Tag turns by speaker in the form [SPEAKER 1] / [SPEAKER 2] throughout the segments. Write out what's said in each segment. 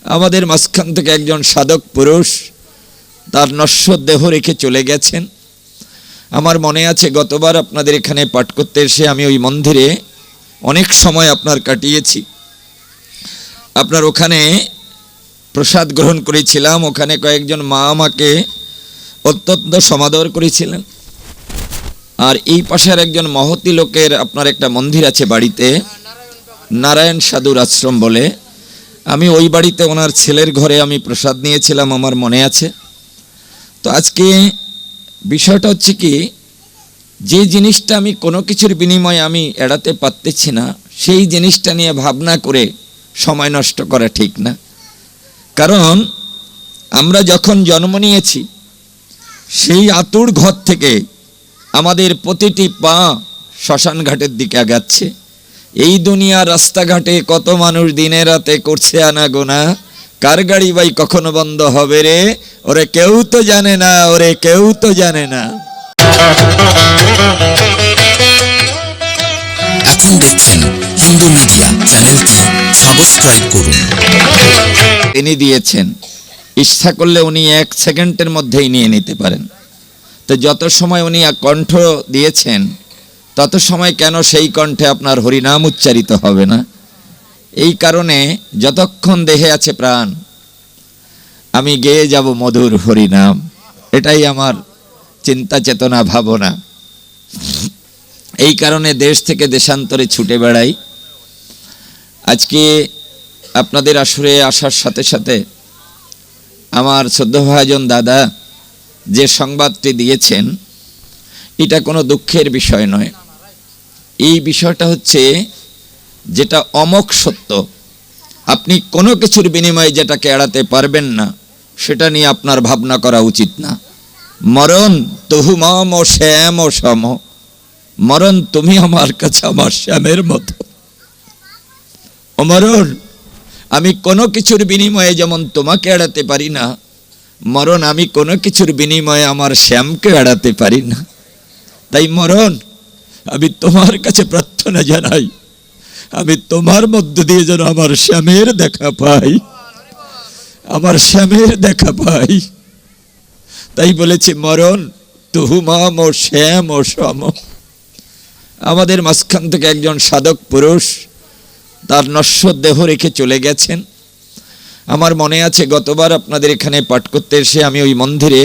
[SPEAKER 1] আমাদের মাঝখান থেকে একজন সাধক পুরুষ তার নশ্বর দেহ রেখে চলে গেছেন। আমার মনে আছে গতবার আপনাদের এখানে পাঠ করতে এসে আমি ওই মন্দিরে অনেক সময় আপনার কাটিয়েছি। আপনার ওখানে প্রসাদ গ্রহণ করেছিলাম, ওখানে কয়েকজন মা আমাকে অত্যন্ত সমাদর করেছিলেন। আর এই পাশের একজন মহতি লোকের আপনার একটা মন্দির আছে বাড়িতে, নারায়ণ সাধুর আশ্রম বলে, আমি ওই বাড়িতে ওনার ছেলের ঘরে আমি প্রসাদ নিয়েছিলাম, আমার মনে আছে। তো আজকে বিষয়টা হচ্ছে কি, যে জিনিসটা আমি কোনো কিছুর বিনিময়ে আমি এড়াতে পারতেছি না, সেই জিনিসটা নিয়ে ভাবনা করে সময় নষ্ট করা ঠিক না। কারণ আমরা যখন জন্ম নিয়েছি সেই আতুর ঘর থেকে আমাদের প্রতিটি পা শ্মশান ঘাটের দিকে আগাচ্ছে। এই দুনিয়ার রাস্তাঘাটে কত মানুষ দিনে রাতে করছে আনাগোনা, কার গাড়ি ভাই কখনো বন্ধ হবে রে, ওরে কেউ তো জানে না, ওরে কেউ তো জানে না।
[SPEAKER 2] এখন দেখছেন হিন্দু মিডিয়া চ্যানেলটি সাবস্ক্রাইব করুন।
[SPEAKER 1] তিনি দিয়েছেন, ইচ্ছা করলে উনি 1 সেকেন্ডের মধ্যেই নিয়ে নিতে পারেন। তো যত সময় উনি কণ্ঠ দিয়েছেন তত সময় কেন সেই কণ্ঠে আপনার হরিনাম উচ্চারিত হবে না? এই কারণে যতক্ষণ দেহে আছে প্রাণ আমি গেয়ে যাব মধুর হরিনাম, এটাই আমার চিন্তা চেতনা ভাবনা। এই কারণে দেশ থেকে দেশান্তরে ছুটে বেড়াই। আজকে আপনাদের আসরে আসার সাথে সাথে আমার শ্রদ্ধাভাজন দাদা যে সংবাদটি দিয়েছেন, এটা কোনো দুঃখের বিষয় নয়। এই বিষয়টা হচ্ছে যেটা অমোঘ সত্য, আপনি কোনো কিছুর বিনিময়ে যেটাকে এড়াতে পারবেন না সেটা নিয়ে আপনার ভাবনা করা উচিত না। মরণ তহু মম শ্যাম সম, মরণ তুমি আমার কাছে আমার শ্যামের মতো। ও মরণ, আমি কোনো কিছুর বিনিময়ে যেমন তোমাকে এড়াতে পারি না, মরণ আমি কোনো কিছুর বিনিময়ে আমার শ্যামকে এড়াতে পারি না। তাই মরণ, আমি তোমার কাছে প্রার্থনা জানাই, আমি তোমার মধ্য দিয়ে যেন আমার শ্যামের দেখা পাই, আমার শ্যামের দেখা পাই। তাই বলেছি মরণ তুহু মম শ্যাম সম। আমাদের মাঝখান থেকে একজন সাধক পুরুষ তার নশ্বর দেহ রেখে চলে গেছেন। আমার মনে আছে গতবার আপনাদের এখানে পাঠ করতে এসে আমি ওই মন্দিরে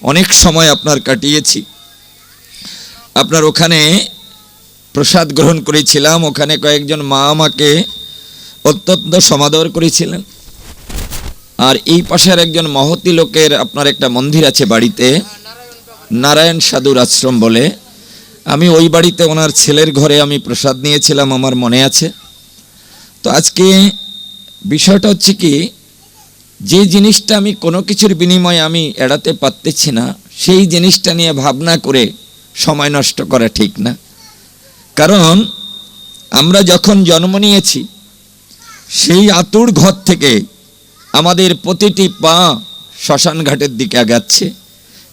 [SPEAKER 1] অনেক সময় আপনার কাটিয়েছি। আপনার ওখানে প্রসাদ গ্রহণ করেছিলাম, ওখানে কয়েকজন মা আমাকে অত্যন্ত সমাদর করেছিলেন। আর এই পাশের একজন মহতি লোকের আপনার একটা মন্দির আছে বাড়িতে, নারায়ণ সাধুর আশ্রম বলে, আমি ওই বাড়িতে ওনার ছেলের ঘরে আমি প্রসাদ নিয়েছিলাম, আমার মনে আছে। তো আজকে বিষয়টা হচ্ছে কি, যে জিনিসটা আমি কোনো কিছুর বিনিময়ে আমি এড়াতে পারতেছি না, সেই জিনিসটা নিয়ে ভাবনা করে সময় নষ্ট করা ঠিক না। কারণ আমরা যখন জন্ম নিয়েছি সেই আতুর ঘর থেকে আমাদের প্রতিটি পা শ্মশান ঘাটের দিকে আগাচ্ছে।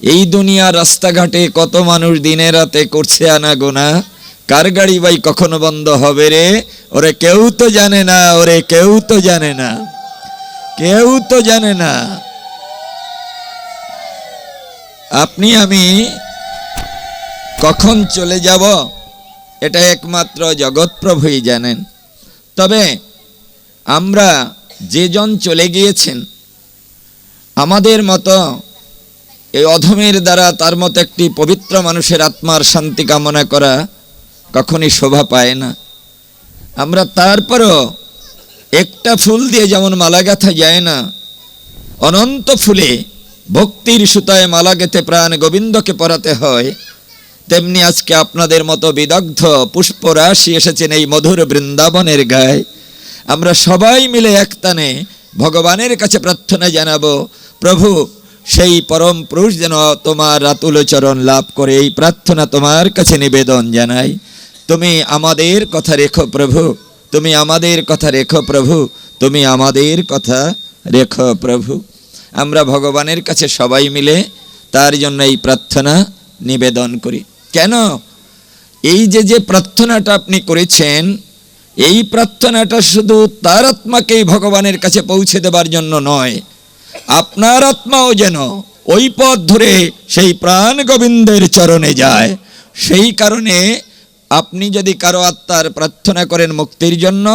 [SPEAKER 1] এই দুনিয়ার রাস্তাঘাটে কত মানুষ দিনে রাতে করছে আনাগোনা, কার গাড়ি ভাই কখনো বন্ধ হবে রে, ওরে কেউ তো জানে না, ওরে কেউ তো জানে না, কেউ তো জানে না। আপনি আমি কখন চলে যাব এটা একমাত্র জগৎপ্রভুই জানেন। তবে আমরা যেজন চলে গিয়েছেন, আমাদের মতো এই অধমের দ্বারা তার মতো একটি পবিত্র মানুষের আত্মার শান্তি কামনা করা কখনই শোভা পায় না। আমরা তারপরও একটা ফুল দিয়ে যেমন মালা গাঁথা যায় না, অনন্ত ফুলে ভক্তির সুতায় মালা গেঁথে প্রাণ গোবিন্দকে পরাতে হয়, তেমনি আজকে আপনাদের মতো বিদগ্ধ পুষ্পরাশি এসেছেন এই মধুর বৃন্দাবনের গায়ে। আমরা সবাই মিলে একতানে ভগবানের কাছে প্রার্থনা জানাবো, প্রভু সেই পরম পুরুষ যেন তোমার আতুল চরণ লাভ করে, এই প্রার্থনা তোমার কাছে নিবেদন জানাই। তুমি আমাদের কথা রেখো প্রভু, তুমি আমাদের কথা রেখো প্রভু, তুমি আমাদের কথা রেখো প্রভু। আমরা ভগবানের কাছে সবাই মিলে তার জন্য এই প্রার্থনা নিবেদন করি। কেন? এই যে প্রার্থনাটা আপনি করেছেন, এই প্রার্থনাটা শুধু তার আত্মাকেই ভগবানের কাছে পৌঁছে দেবার জন্য নয়, আপনার আত্মাও যেন ওই পথ ধরে সেই প্রাণ গোবিন্দের চরণে যায়। সেই কারণে আপনি যদি কারো আত্মার প্রার্থনা করেন মুক্তির জন্য,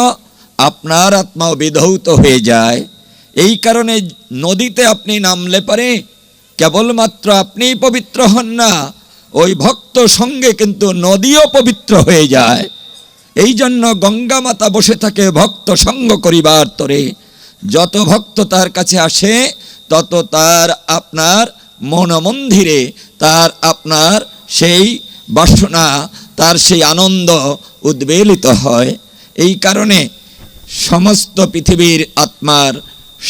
[SPEAKER 1] আপনার আত্মাও বিধৌত হয়ে যায়। এই কারণে নদীতে আপনি নামলে পারে কেবলমাত্র আপনিই পবিত্র হন না, ওই ভক্ত সঙ্গে কিন্তু নদীও পবিত্র হয়ে যায়। এই জন্য গঙ্গা মাতা বসে থাকে ভক্ত সঙ্গ করিবার তরে। যত ভক্ত তার কাছে আসে তত তার আপনার মনমন্দিরে তার আপনার সেই বাসনা, তার সেই আনন্দ উদ্বেলিত হয়। এই কারণে সমস্ত পৃথিবীর আত্মার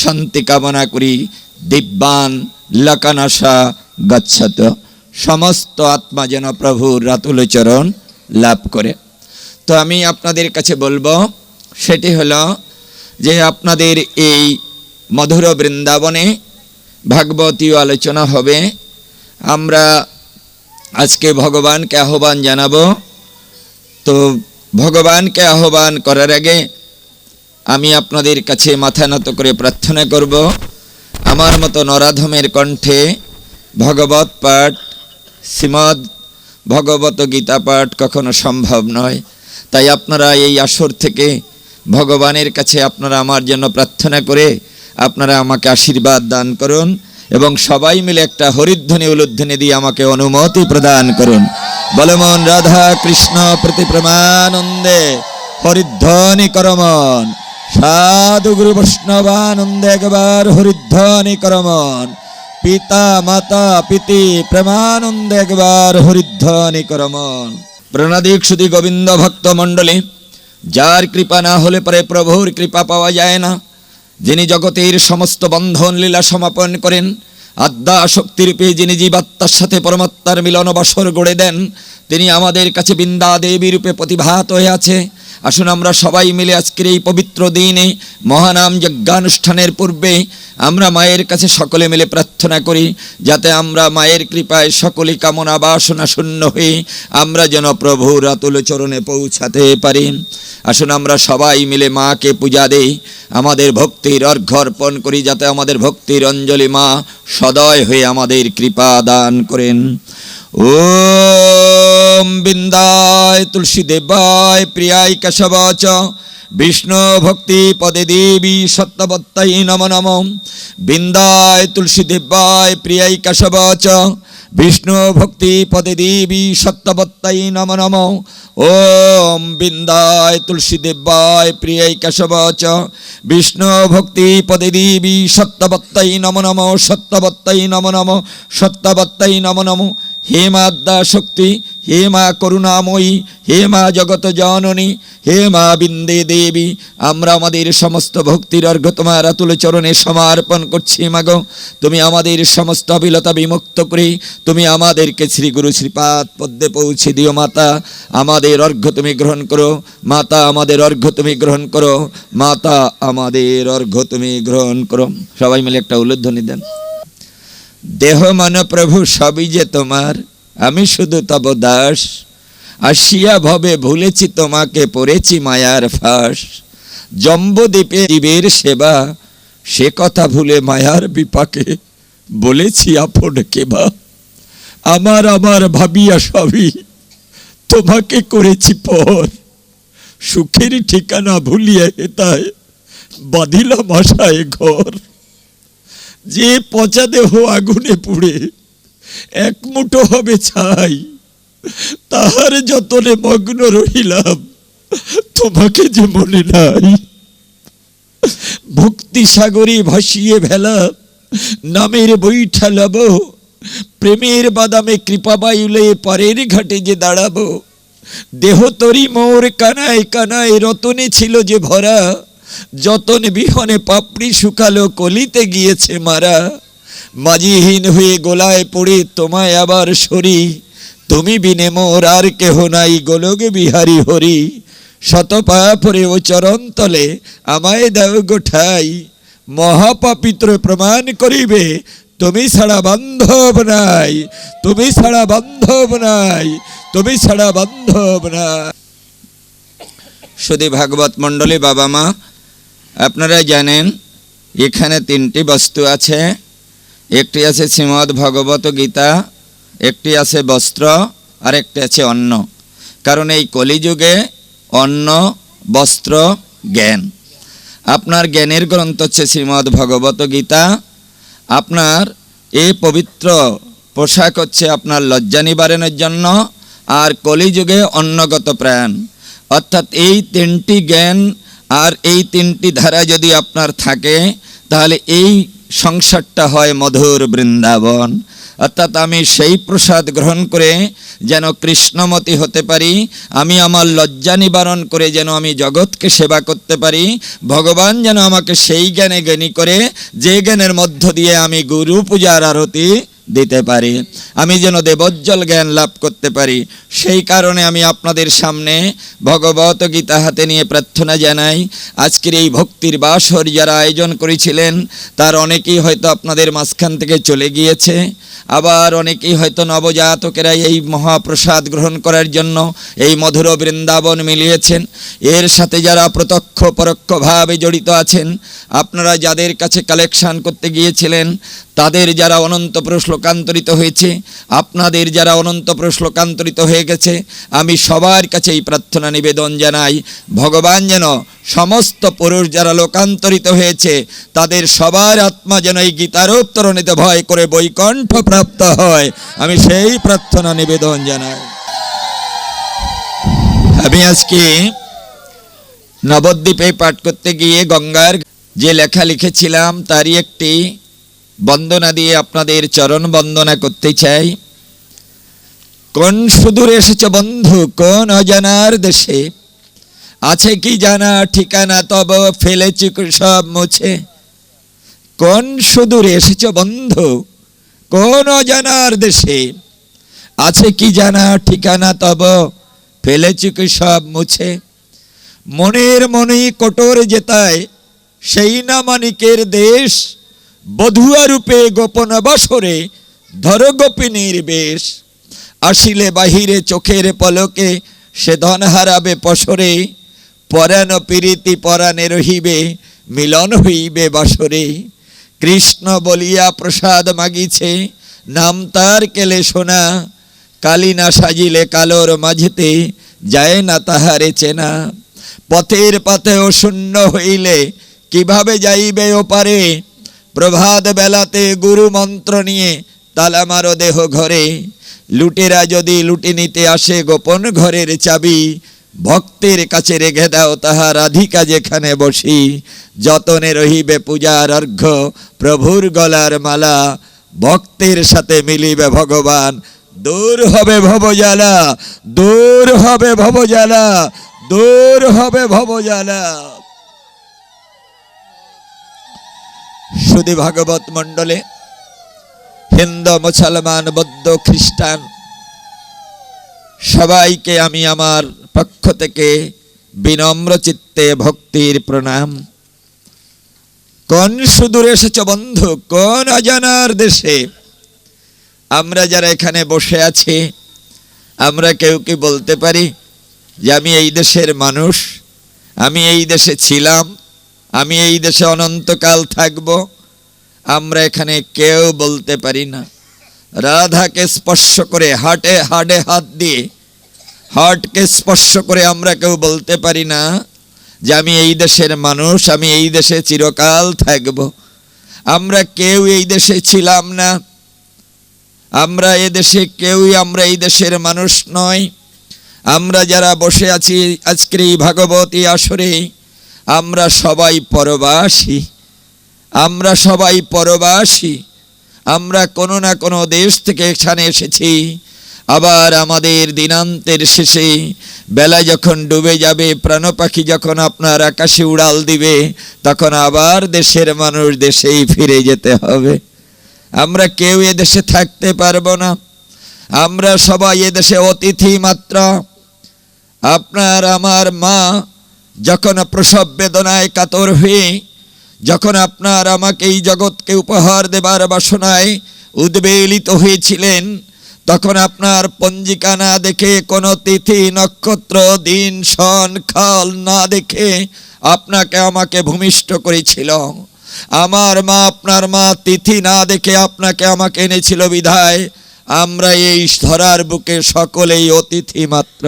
[SPEAKER 1] শান্তি কামনা করি। দিব্যান লকানাশা গচ্ছত, সমস্ত আত্মা যেন প্রভুর রাতুল চরণ লাভ করে। তো আমি আপনাদের কাছে বলবো, সেটি হলো যে আপনাদের এই মধুর বৃন্দাবনে ভাগবতীয় আলোচনা হবে। আমরা আজকে ভগবানকে আহ্বান জানাবো। তো ভগবানকে আহ্বান করার আগে আমি আপনাদের কাছে মাথা নত করে প্রার্থনা করব। আমার মতো নরাধমের কণ্ঠে ভগবত পাঠ, শ্রীমদ্ ভগবত গীতা পাঠ কখনো সম্ভব নয়। তাই আপনারা এই আসর থেকে ভগবানের কাছে আপনারা আমার জন্য প্রার্থনা করে আপনারা আমাকে আশীর্বাদ দান করুন এবং সবাই মিলে একটা হরিধ্বনি উলুধ্বনি দিয়ে আমাকে অনুমতি প্রদান করুন। বলমন রাধা কৃষ্ণ প্রতি প্রমানন্দে হরিধ্বনি করমন, সাধু গুরু বৈষ্ণবানন্দে একবার হরিধ্বনি করমন, পিতা মাতা পিতি প্রেমানন্দে একবার হরিধ্বনি করমন। প্রণাদিক সুধী গোবিন্দ ভক্ত মণ্ডলী, যার কৃপা না হলে পরে প্রভুর কৃপা পাওয়া যায় না, যিনি জগতের সমস্ত বন্ধন লীলা সমাপন করেন, আদ্যা শক্তিরূপে যিনি জীবাত্মার সাথে পরমাত্মার মিলন বাসর গড়ে দেন, তিনি আমাদের কাছে বৃন্দা দেবী রূপে প্রতিভাত হয়ে আছে। আসুন আমরা সবাই মিলে আজকের এই পবিত্র দিনে মহানাম যজ্ঞানুষ্ঠানের পূর্বে আমরা মায়ের কাছে সকলে মিলে প্রার্থনা করি, যাতে আমরা মায়ের কৃপায় সকলে কামনা বাসনা শূন্য হয়ে আমরা যেন প্রভুর রাতুল চরণে পৌঁছাতে পারি। আসুন আমরা সবাই মিলে মাকে পূজা দেই, আমাদের ভক্তির অর্ঘ্য অর্পণ করি, যাতে আমাদের ভক্তির অঞ্জলি মা সদয় হয়ে আমাদের কৃপা দান করেন। ওম বিন্দায় তুলসী দেবায় প্রিয়ায় কেশবাচ বিষ্ণু ভক্তি পদে দেবী সত্যবত্তাই নমো নমো। বিন্দায় তুলসী দেবায় প্রিয়ায় কেশবাচ বিষ্ণু ভক্তি পদে দেবী সত্যবত্তাই নমো নমো। ওম বিন্দায় তুলসী দেবায় প্রিয়ায় কেশবাচ বিষ্ণু ভক্তি পদে দেবী সত্যবত্তাই নমো নমো, সত্যবত্তাই নমো নমো, সত্যবত্তাই নমো নমো। হে মা আদ্যা শক্তি, হে মা করুণাময়ী, হে মা জগত জননী, হে মা বিন্দে দেবী, আমরা আমাদের সমস্ত ভক্তির অর্ঘ্য তোমার আতুল চরণে সমর্পণ করছি। মাগো, তুমি আমাদের সমস্ত অবিলতা বিমুক্ত করে তুমি আমাদেরকে শ্রী গুরু শ্রীপাদ পদ্মে পৌঁছে দিও। মাতা, আমাদের অর্ঘ্য তুমি গ্রহণ করো। মাতা, আমাদের অর্ঘ্য তুমি গ্রহণ করো। মাতা, আমাদের অর্ঘ্য তুমি গ্রহণ করো। সবাই মিলে একটা উলুধ্বনি দেন। দেহ মন প্রভু সবই যে তোমার, আমি শুধু তব দাস, আসিয়া ভবে ভুলেছি তোমাকে, পড়েছি মায়ার ফাঁস। জম্বদ্বীপে জীবের সেবা, সে কথা ভুলে মায়ার বিপাকে বলেছি আপন কেবা। আমার আমার ভাবিয়া সবই তোমাকে করেছি পর, সুখের ঠিকানা ভুলিয়া হেতায় বাঁধিলাম আশায় ঘর। যে পচা দেহ আগুনে পুড়ে এক মুঠো হবে ছাই, তাহার যতনে মগ্ন রহিলাম তোমাকে যে মনে নাই। ভক্তি সাগরে ভাসিয়ে ভেলা নামের বৈঠা লব, প্রেমের বাদামে কৃপা বায়ুলে পারের ঘাটে যে দাঁড়াবো। দেহ তরি মোর কানায় কানায় রতনে ছিল যে ভরা, যতন বিহনে পাপড়ি শুকালো কলিতে গিয়েছে মারা। মাঝিহীন হয়ে গোলায় পড়ে তোমায় আবার সরি, তুমি বিনে মোর আর কেহ নাই গোলক বিহারী হরি। শত পাপরে ও চরণ তলে আমায় দাও গোঠাই, মহাপাপিত্র প্রমাণ করিবে তুমি ছাড়া বান্ধব নাই, তুমি ছাড়া বান্ধব নাই, তুমি ছাড়া বান্ধব নাই। শুধু ভাগবত মণ্ডলী, বাবা মা, আপনারা জানেন এখানে তিনটি বস্তু আছে। একটি আছে শ্রীমদ্ ভগবত গীতা, একটি আছে বস্ত্র, আর একটি আছে অন্ন। কারণ এই কলিযুগে অন্ন, বস্ত্র, জ্ঞান। আপনার জ্ঞানের গ্রন্থ হচ্ছে শ্রীমদ্ ভগবত গীতা। আপনার এই পবিত্র পোশাক হচ্ছে আপনার লজ্জা নিবারণের জন্য, আর কলিযুগে অন্নগত প্রাণ। অর্থাৎ এই তিনটি জ্ঞান আর এই তিনটি ধারা যদি আপনার থাকে, তাহলে এই সংসারটা হয় মধুর বৃন্দাবন। অর্থাৎ আমি সেই প্রসাদ গ্রহণ করে যেন কৃষ্ণমতী হতে পারি, আমি আমার লজ্জা নিবারণ করে যেন আমি জগৎকে সেবা করতে পারি, ভগবান যেন আমাকে সেই জ্ঞানে জ্ঞানী করে যে জ্ঞানের মধ্য দিয়ে আমি গুরু পূজার আরতি দিতে পারি, আমি যেন দেবোজ্জ্বল জ্ঞান লাভ করতে পারি। সেই কারণে আমি আপনাদের সামনে ভগবত গীতা হাতে নিয়ে প্রার্থনা জানাই। আজকের এই ভক্তির বাসর যারা আয়োজন করেছিলেন, তার অনেকেই হয়তো আপনাদের মাঝখান থেকে চলে গিয়েছে, আবার অনেকেই হয়তো নবজাতকেরা এই মহাপ্রসাদ গ্রহণ করার জন্য এই মধুর বৃন্দাবন মিলিয়েছেন। এর সাথে যারা প্রত্যক্ষ পরোক্ষভাবে জড়িত আছেন, আপনারা যাদের কাছে কালেকশন করতে গিয়েছিলেন, তাদের যারা অনন্তপুর শ্লোকান্তরিত হয়েছে, আপনাদের যারা অনন্তপুর শ্লোকান্তরিত হয়ে গেছে, আমি সবার কাছে এই প্রার্থনা নিবেদন জানাই, ভগবান যেন সমস্ত পুরুষ যারা লোকান্তরিত হয়েছে, তাদের সবার আত্মা যেন এই গীতার উত্তরণীতে ভয় করে বৈকুণ্ঠ প্রাপ্ত হয়, আমি সেই প্রার্থনা নিবেদন জানাই। আমি আজকে নবদ্বীপে পাঠ করতে গিয়ে গঙ্গার যে লেখা লিখেছিলাম, তারই একটি বন্দনা দিয়ে আপনাদের চরণ বন্দনা করতে চাই। কোন সুদূর এসেছ বন্ধু, কোন অজানার দেশে, আছে কি জানা ঠিকানা তব, ফেলেছি সব মুছে। কোন সুদূর এসেছ বন্ধু, কোন অজানার দেশে, আছে কি জানা ঠিকানা তব, ফেলেছি সব মুছে। মনের মনে কোটর জেতায়, সেই না মানিকের দেশ, বধুয়া রূপে গোপন বসরে, ধর গোপিনীর বেশ। আসিলে বাহিরে চোখের পলকে, সে ধন হারাবে পসরে, পরাণ প্রীতি পরাণে রহিবে, মিলন হইবে বাসরে। কৃষ্ণ বলিয়া প্রসাদ মাগিছে, নাম তার কেলে শোনা, কালী না সাজিলে কালোর মাঝেতে, যায় না তাহারে চেনা। পথের পাথেও শূন্য হইলে, কিভাবে যাইবে ওপারে, প্রভাত বেলাতে গুরু মন্ত্র নিয়ে, তালা মারো দেহ ঘরে। লুটেরা যদি লুটে নিতে আসে গোপন ঘরের চাবি, ভক্তের কাছে রেখে দাও তাহা রাধিকা যেখানে বসি। যতনে রহিবে পূজার অর্ঘ্য, প্রভুর গলার মালা, ভক্তের সাথে মিলিবে ভগবান, দূর হবে ভবজ্বালা, দূর হবে ভবজ্বালা, দূর হবে ভবজ্বালা। শুধু ভাগবত মণ্ডলে হিন্দু, মুসলমান, বৌদ্ধ, খ্রিস্টান সবাইকে আমি আমার পক্ষ থেকে বিনম্র চিত্তে ভক্তির প্রণাম। কোন সুদূর এসেছ বন্ধু, কোন অজানার দেশে। আমরা যারা এখানে বসে আছি, আমরা কেউ কি বলতে পারি যে আমি এই দেশের মানুষ, আমি এই দেশে ছিলাম, আমি এই দেশে অনন্তকাল থাকব? আমরা এখানে কেউ বলতে পারি না। রাধাকে স্পর্শ করে, হাটে হাটে হাত দিয়ে হাটকে স্পর্শ করে আমরা কেউ বলতে পারি না যে আমি এই দেশের মানুষ, আমি এই দেশে চিরকাল থাকব। আমরা কেউ এই দেশে ছিলাম না, আমরা এ দেশে কেউই আমরা এই দেশের মানুষ নয়। আমরা যারা বসে আছি আজকের এই ভাগবতী আসরে, আমরা সবাই পরবাসী, আমরা সবাই পরবাসী। আমরা কোনো না কোনো দেশ থেকে এখানে এসেছি। আবার আমাদের দিনান্তের শেষে বেলা যখন ডুবে যাবে, প্রাণ পাখি যখন আপনার আকাশে উড়াল দিবে, তখন আবার দেশের মানুষ দেশেই ফিরে যেতে হবে। আমরা কেউ এ দেশে থাকতে পারবো না, আমরা সবাই এ দেশে অতিথি মাত্র। আপনার আমার মা যখন প্রসব বেদনায় কাতর হয়ে, যখন আপনার আমাকে এই জগৎকে উপহার দেবার বাসনায় উদ্বেলিত হয়েছিলেন, তখন আপনার পঞ্জিকা না দেখে, কোনো তিথি নক্ষত্র দিন সন কাল না দেখে আপনাকে আমাকে ভূমিষ্ঠ করেছিল। আমার মা, আপনার মা তিথি না দেখে আপনাকে আমাকে এনেছিল বিধায় আমরা এই ধরার বুকে সকলেই অতিথি মাত্র।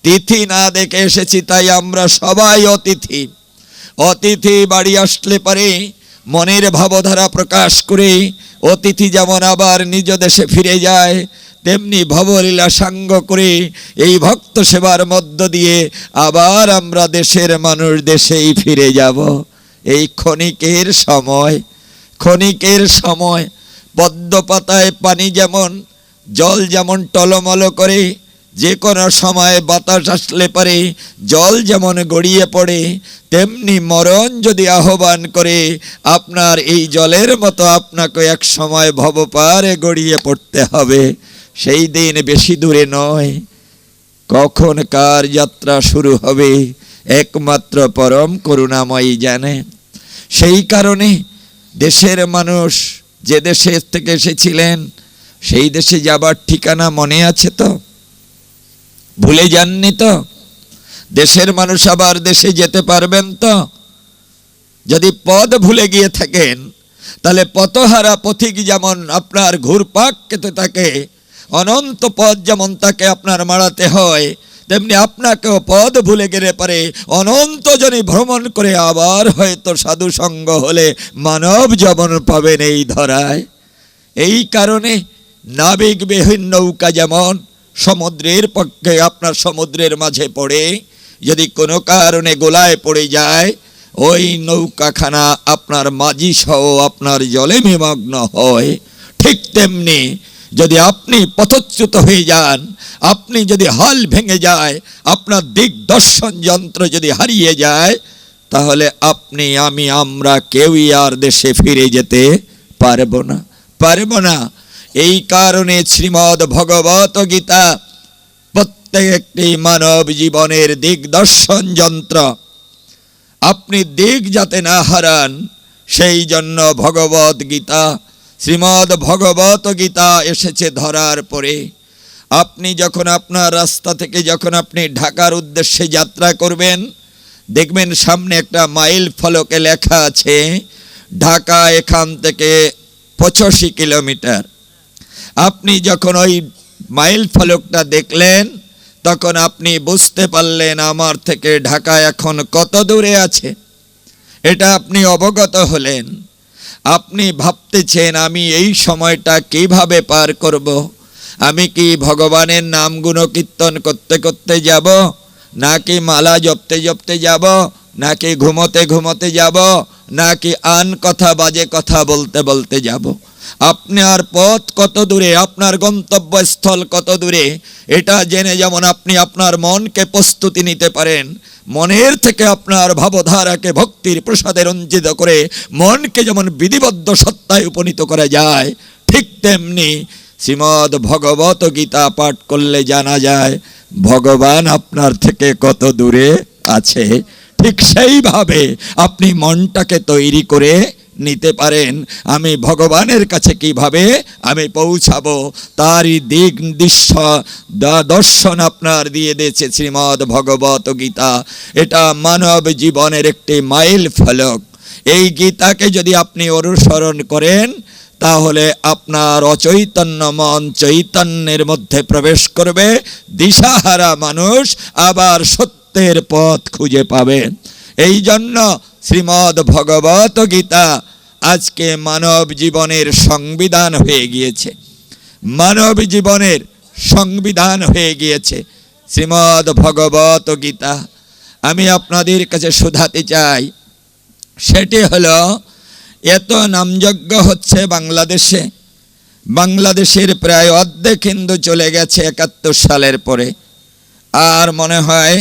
[SPEAKER 1] তিথি না দেখে এসেছি, তাই আমরা সবাই অতিথি। অতিথি বাড়ি আসলে পারে মনের ভাবধারা প্রকাশ করে অতিথি যেমন আবার নিজ দেশে ফিরে যায়, তেমনি ভবলীলা সাঙ্গ করে এই ভক্ত সেবার মধ্য দিয়ে আবার আমরা দেশের মানুষ দেশেই ফিরে যাব। এই ক্ষণিকের সময়, ক্ষণিকের সময়। পদ্ম পাতায় পানি যেমন, জল যেমন টলমল করে, যে কোনো সময় বাতাস আসলে পারে জল যেমন গড়িয়ে পড়ে, তেমনি মরণ যদি আহ্বান করে আপনার এই জলের মতো আপনাকে এক সময় ভবপারে গড়িয়ে পড়তে হবে। সেই দিন বেশি দূরে নয়। কখন কার যাত্রা শুরু হবে একমাত্র পরম করুণাময়ী জানে। সেই কারণে দেশের মানুষ যে দেশে থেকে এসেছিলেন সেই দেশে যাবার ঠিকানা মনে আছে তো? ভুলে যাননি তো? দেশের মানুষ আবার দেশে যেতে পারবেন তো? যদি পথ ভুলে গিয়ে থাকেন তাহলে পথহারা পথিক যেমন আপনার ঘুরপাক খেতে থাকে, অনন্ত পথ যেমন তাকে আপনার মারাতে হয়, তেমনি আপনাকেও পথ ভুলে গেলে পারে অনন্ত জনে ভ্রমণ করে আবার হয়তো সাধু সঙ্গ হলে মানব জীবন পাবেন এই ধরায়। এই কারণে নাবিকবিহীন নৌকা যেমন সমুদ্রের পক্ষে আপনার সমুদ্রের মাঝে পড়ে যদি কোনো কারণে গোলায় পড়ে যায়, ওই নৌকাখানা আপনার মাঝি সহ আপনার জলে নিমগ্ন হয়। ঠিক তেমনি যদি আপনি পথচ্যুত হয়ে যান, আপনি যদি হাল ভেঙে যায়, আপনার দিগদর্শন যন্ত্র যদি হারিয়ে যায়, তাহলে আপনি আমি আমরা কেউই আর দেশে ফিরে যেতে পারবো না, পারবো না। এই কারণে শ্রীমদ্ ভগবত গীতা প্রত্যেকটি মানব জীবনের দিগদর্শন যন্ত্র। আপনি দিক যাতে না হারান সেই জন্য ভগবত গীতা, শ্রীমদ্ ভগবত গীতা এসেছে ধরার পরে। আপনি যখন আপনার রাস্তা থেকে যখন আপনি ঢাকার উদ্দেশ্যে যাত্রা করবেন, দেখবেন সামনে একটা মাইল ফলকে লেখা আছে ঢাকা এখান থেকে 85 কিলোমিটার। আপনি যখন ওই মাইল ফলকটা দেখলেন তখন আপনি বুঝতে পারলেন আমার থেকে ঢাকা এখন কত দূরে আছে। এটা আপনি অবগত হলেন। আপনি ভাবতেছেন আমি এই সময়টা কিভাবে পার করব। আমি কি ভগবানের নাম গুণ কীর্তন করতে করতে যাব, নাকি মালা জপতে জপতে যাব, নাকি ঘুমোতে ঘুমোতে যাব, নাকি আন কথা বাজে কথা বলতে বলতে যাব। আপনার পথ কত দূরে, আপনার গন্তব্যস্থল কত দূরে, এটা জেনে যেমন আপনি আপনার মনকে প্রস্তুতি নিতে পারেন, মনের থেকে আপনার ভাবধারাকে ভক্তির প্রসাদে রঞ্জিত করে মনকে যেমন বিধিবদ্ধ সত্তায় উপনীত করা যায়, ঠিক তেমনি শ্রীমদ্ ভগবত গীতা পাঠ করলে জানা যায় ভগবান আপনার থেকে কত দূরে আছে। ঠিক সেইভাবে আপনি মনটাকে তৈরি করে নিতে পারেন আমি ভগবানের কাছে কিভাবে আমি পৌঁছাবো, তারই দিক দর্শন আপনার দিয়ে দিয়েছে শ্রীমদ্ ভগবত গীতা। এটা মানব জীবনের একটি মাইল ফলক। এই গীতাকে যদি আপনি অনুসরণ করেন তাহলে আপনার অচৈতন্য মন চৈতন্যের মধ্যে প্রবেশ করবে, দিশাহারা মানুষ আবার সত্যের পথ খুঁজে পাবে। এই জন্য শ্রীমদ্ ভগবত গীতা আজকে মানব জীবনের সংবিধান হয়ে গিয়েছে, মানব জীবনের সংবিধান হয়ে গিয়েছে শ্রীমদ্ ভগবত গীতা। আমি আপনাদের কাছে শোধাতে চাই, সেটি হলো এত নামযজ্ঞ হচ্ছে বাংলাদেশে, বাংলাদেশের প্রায় অর্ধেক হিন্দু চলে গেছে 71 সালের পরে, আর মনে হয়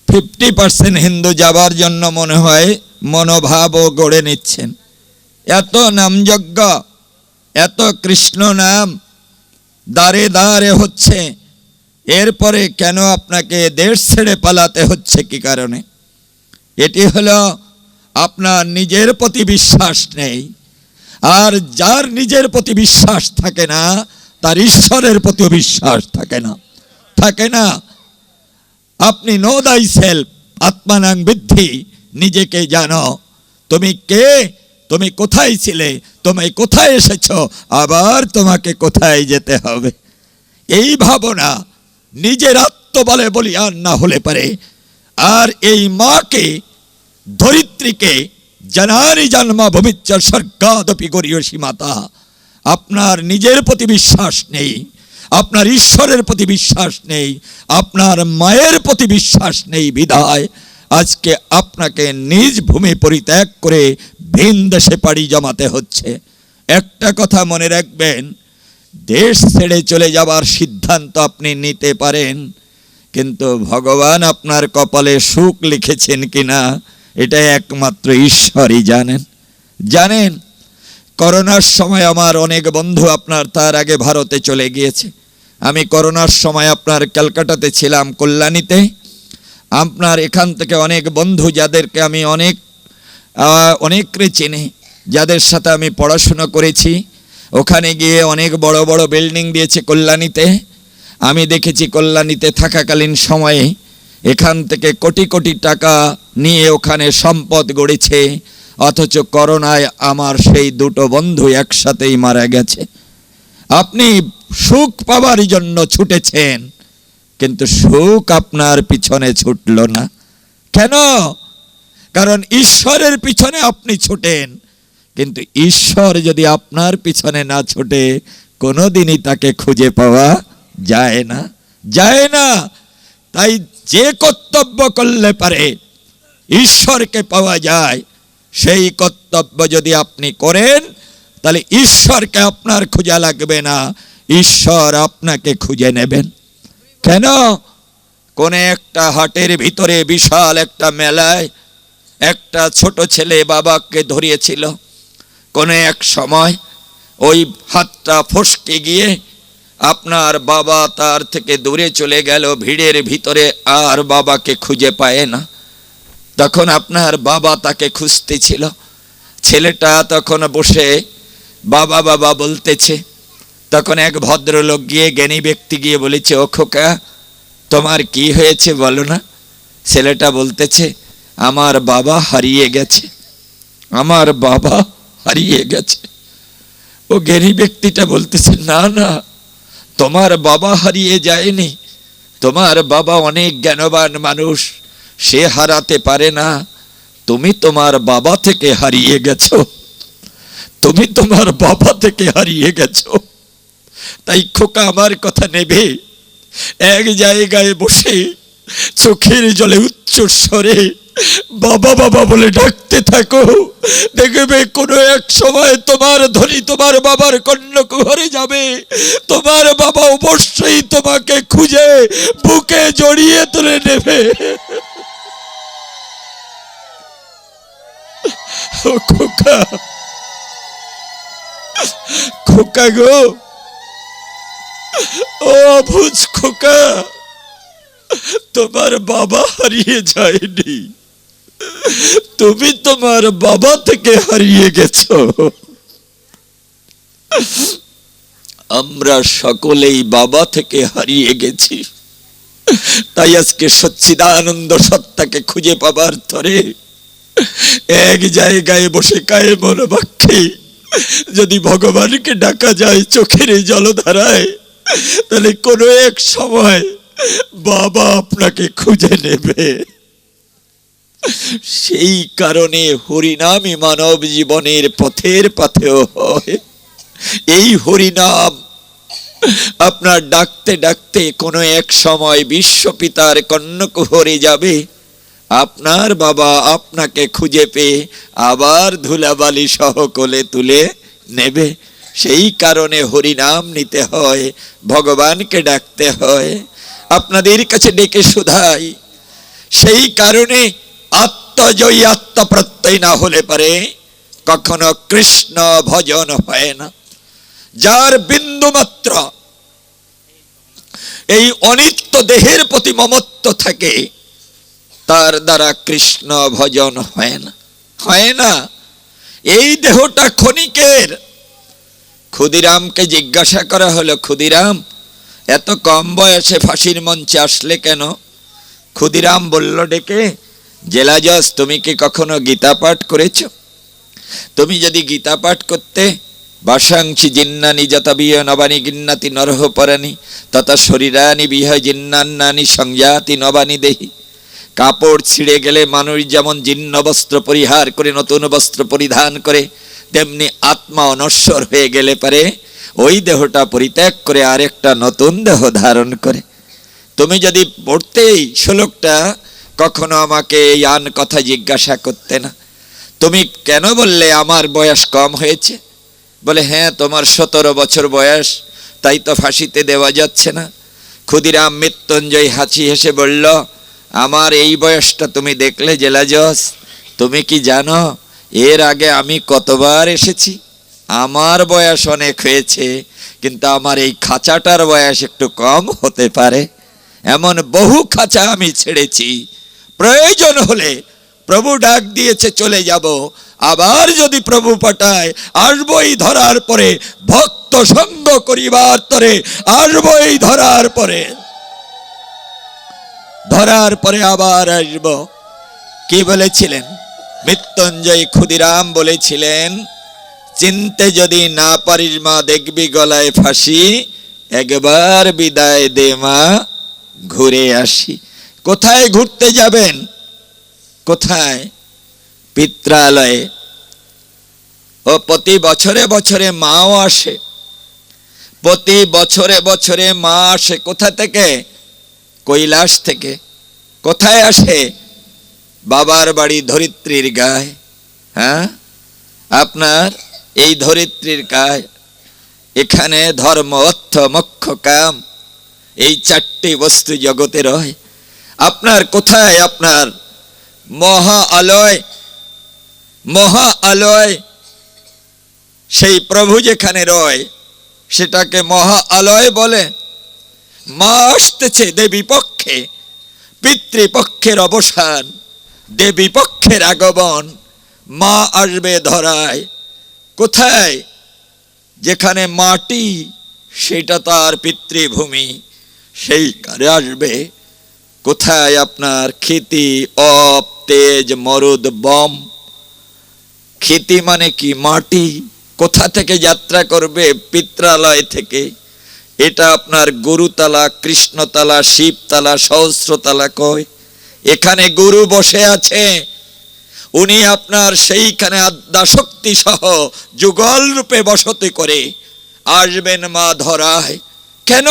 [SPEAKER 1] 50% হিন্দু যাবার জন্য মনে হয় মনোভাবও গড়ে নিচ্ছেন। এত নামযজ্ঞ, এত কৃষ্ণ নাম দাঁড়ে দাঁড়ে হচ্ছে, এরপরে কেন আপনাকে দেশ ছেড়ে পালাতে হচ্ছে কি কারণে? এটি হলো আপনার নিজের প্রতি বিশ্বাস নেই। আর যার নিজের প্রতি বিশ্বাস থাকে না তার ঈশ্বরের প্রতি বিশ্বাস থাকে না, থাকে না। আপনি নো দাই সেলফ আত্মানাং বিদ্ধি, নিজেকে জানো তুমি কে, তুমি কোথায় ছিলে, তুমি কোথায় এসেছো, আবার তোমাকে কোথায় যেতে হবে। এই ভাবনা নিজের আত্মবলে বলিয়ান না হলে পারে। আর এই মাকে, ধরিত্রীকে জানানি জন্মা ভূমিচ্চ স্বর্গাদপি গরীয়সী মাতা, আপনার নিজের প্রতি বিশ্বাস নেই, আপনার ঈশ্বরের প্রতি বিশ্বাস নেই, আপনার মায়ের প্রতি বিশ্বাস নেই বিধায় আজকে আপনাকে নিজ ভূমি পরিত্যাগ করে ভিন দেশে পাড়ি জমাতে হচ্ছে। একটা কথা মনে রাখবেন, দেশ ছেড়ে চলে যাবার সিদ্ধান্ত আপনি নিতে পারেন, কিন্তু ভগবান আপনার কপালে সুখ লিখেছেন কিনা এটা একমাত্র ঈশ্বরই জানেন। জানেন, করোনার সময় আমার অনেক বন্ধু আপনার তার আগে ভারতে চলে গিয়েছে। আমি করোনার সময় আপনার ক্যালকাটাতে ছিলাম, কল্যাণীতে। আপনার এখান থেকে অনেক বন্ধু যাদেরকে আমি অনেককে চিনি, যাদের সাথে আমি পড়াশুনো করেছি, ওখানে গিয়ে অনেক বড় বড় বিল্ডিং দিয়েছে কল্যাণীতে। আমি দেখেছি কল্যাণীতে থাকাকালীন সময়ে এখান থেকে কোটি কোটি টাকা নিয়ে ওখানে সম্পদ গড়েছে, অথচ করোনায় আমার সেই দুটো বন্ধু একসাথেই মারা গেছে। আপনি সুখ পাবার জন্য ছুটেছেন, কিন্তু সুখ আপনার পিছনে ছুটল না। কেন? কারণ ঈশ্বরের পিছনে আপনি ছুটেন, কিন্তু ঈশ্বর যদি আপনার পিছনে না ছুটে কোনোদিনই তাকে খুঁজে পাওয়া যায় না, যায় না। তাই যে কর্তব্য করলে পারে ঈশ্বরকে পাওয়া যায়, সেই কর্তব্য যদি আপনি করেন তাহলে ঈশ্বরকে আপনার খোঁজা লাগবে না, ঈশ্বর আপনাকে খুঁজে নেবেন। কেন? কোন একটা হাটের ভিতরে বিশাল একটা মেলায় একটা ছোট ছেলে বাবাকে ধরিয়েছিল। কোন এক সময় ওই হাতটা ফসকে গিয়ে আপনার বাবা তার থেকে দূরে চলে গেল ভিড়ের ভিতরে, আর বাবাকে খুঁজে পায় না। তখন আপনার বাবা তাকে খুঁজতেছিল। ছেলেটা তখন বসে বাবা বাবা বলতেছে। তখন এক ভদ্রলোক গিয়ে, জ্ঞানী ব্যক্তি গিয়ে বলেছে, ও খোকা তোমার কি হয়েছে বলো না। ছেলেটা বলতেছে, আমার বাবা হারিয়ে গেছে, আমার বাবা হারিয়ে গেছে। ও জ্ঞানী ব্যক্তিটা বলতেছে, না না, তোমার বাবা হারিয়ে যায়নি, তোমার বাবা অনেক জ্ঞানবান মানুষ, সে হারাতে পারে না, তুমি তোমার বাবা থেকে হারিয়ে গেছো, তুমি তোমার বাবা থেকে হারিয়ে গেছো। তাই খোকা আমার কথা নেবে, এক জায়গায় বসে চোখের জলে উচ্চ স্বরে বাবা বাবা বলে ডাকতে থাকো, দেখবে কোনো এক সময় তোমার ধনী তোমার বাবার কর্ণকুহরে যাবে, তোমার বাবা অবশ্যই তোমাকে খুঁজে বুকে জড়িয়ে তুলে নেবে। ও খোকা, খোকা গো, ও অবুঝ খোকা, তোমার বাবা হারিয়ে যায়নি, তুমি তোমার বাবা থেকে হারিয়ে গেছো। আমরা সকলেই বাবা থেকে হারিয়ে গেছি। তাই আজকে সচ্চিদানন্দ সত্তাকে খুঁজে পাবার তরে এক জায়গায় বসে কায়ে মনোবাক্যে যদি ভগবানকে ডাকা যায় চোখের জলধারায়, তাহলে কোনো এক সময় বাবা আপনাকে খুঁজে নেবে। সেই কারণে হরিনামই মানব জীবনের পথের পাথেয় হয়। এই হরিনাম আপনার ডাকতে ডাকতে কোনো এক সময় বিশ্বপিতার কর্ণকুহরে যাবে, আপনার বাবা আপনাকে খুঁজে পেয়ে আবার ধুলাবালি সহ কোলে তুলে নেবে। সেই কারণে হরিনাম নিতে হয়, ভগবানকে ডাকতে হয়। আপনাদের কাছে ডেকে শুধাই, সেই কারণে আত্মজয়ী আত্মপ্রত্যয় না হলে পারে কখনো কৃষ্ণ ভজন হয় না। যার বিন্দু মাত্র এই অনিত্য দেহের প্রতি মমত্ব থাকে, তার দ্বারা কৃষ্ণ ভজন হয় না, হয় না। এই দেহটা ক্ষণিকের, ক্ষুদিরামকে জিজ্ঞাসা করা হলো, ক্ষুদিরাম এত কম বয়সে ফাঁসির মঞ্চে আসলে কেন? ক্ষুদিরাম বলল ডেকে, জেলাজজ তুমি কি কখনো গীতা পাঠ করেছ? তুমি যদি গীতা পাঠ করতে, বাসাংশি জিন্নানি যতবিয় নবানি গিন্নাতি নরহ পরানি তথা শরীরানি বিহয় জিন্নান্নানি সংজাতি নবানি দেহি। কাপড় ছিঁড়ে গেলে মানুষ যেমন জীর্ণ বস্ত্র পরিহার করে নতুন বস্ত্র পরিধান করে, তেমনি আত্মা অনশ্বর হয়ে গেলে পারে ওই দেহটা পরিত্যাগ করে আরেকটা নতুন দেহ ধারণ করে। তুমি যদি পড়তেই শ্লোকটা, কখনো আমাকে এই আন কথা জিজ্ঞাসা করতে না। তুমি কেন বললে আমার বয়স কম হয়েছে? বলে, হ্যাঁ তোমার 17 বছর বয়স, তাই তো ফাঁসিতে দেওয়া যাচ্ছে না। ক্ষুদিরাম মৃত্যুঞ্জয় হাসি হেসে বলল, আমার এই বয়সটা তুমি দেখলে জেলাজজ? তুমি কি জানো এর আগে আমি কতবার এসেছি? আমার বয়স অনেক হয়েছে, কিন্তু আমার এই খাঁচাটার বয়স একটু কম হতে পারে। এমন বহু খাঁচা আমি ছেড়েছি, প্রয়োজন হলে প্রভু ডাক দিয়েছে চলে যাব, আবার যদি প্রভু পাঠায় আসবই ধরার পরে, ভক্ত সঙ্গ করিবার তরে আসবই ধরার পরে আবার আসব। কি বলেছিলেন মৃত্যুঞ্জয়? ক্ষুদিরাম বলেছিলেন, চিনতে যদি না পারিস মা দেখবি গলায় ফাঁসি, একবার বিদায় দে মা ঘুরে আসি। কোথায় ঘুরতে যাবেন? কোথায়? পিত্রালয়ে। ও প্রতি বছরে বছরে মাও আসে, প্রতি বছরে বছরে মা আসে। কোথা থেকে? কৈলাস থেকে। কোথায় আসে? বাবার বাড়ি ধরিত্রীর গায়ে। হ্যাঁ, আপনার এই ধরিত্রীর গায়ে। এখানে ধর্ম অর্থ মোক্ষ কাম, এই 4টি বস্তু জগতে রয়। আপনার কোথায়? আপনার মহা আলয়, মহা আলয়। সেই প্রভু যেখানে রয় সেটাকে মহা আলয় বলে। মা আসতেছে দেবী পক্ষে, পিতৃপক্ষের অবসান, দেবী পক্ষের আগমন। মা আসবে ধরায়। কোথায়? যেখানে মাটি সেটা তার পিতৃভূমি, সেইখানে আসবে। কোথায়? আপনার ক্ষিতি, অপ, তেজ, মরুদ, বম। ক্ষিতি মানে কি? মাটি। কোথা থেকে যাত্রা করবে? পিত্রালয় থেকে। এটা আপনার গুরুতলা, কৃষ্ণতলা, শিবতলা, সহস্রতলা কয়। এখানে গুরু বসে আছে, উনি আপনার সেইখানে আদ্যা শক্তি সহ যুগল রূপে বসতি করে আসবেন মা ধরায়। কেন?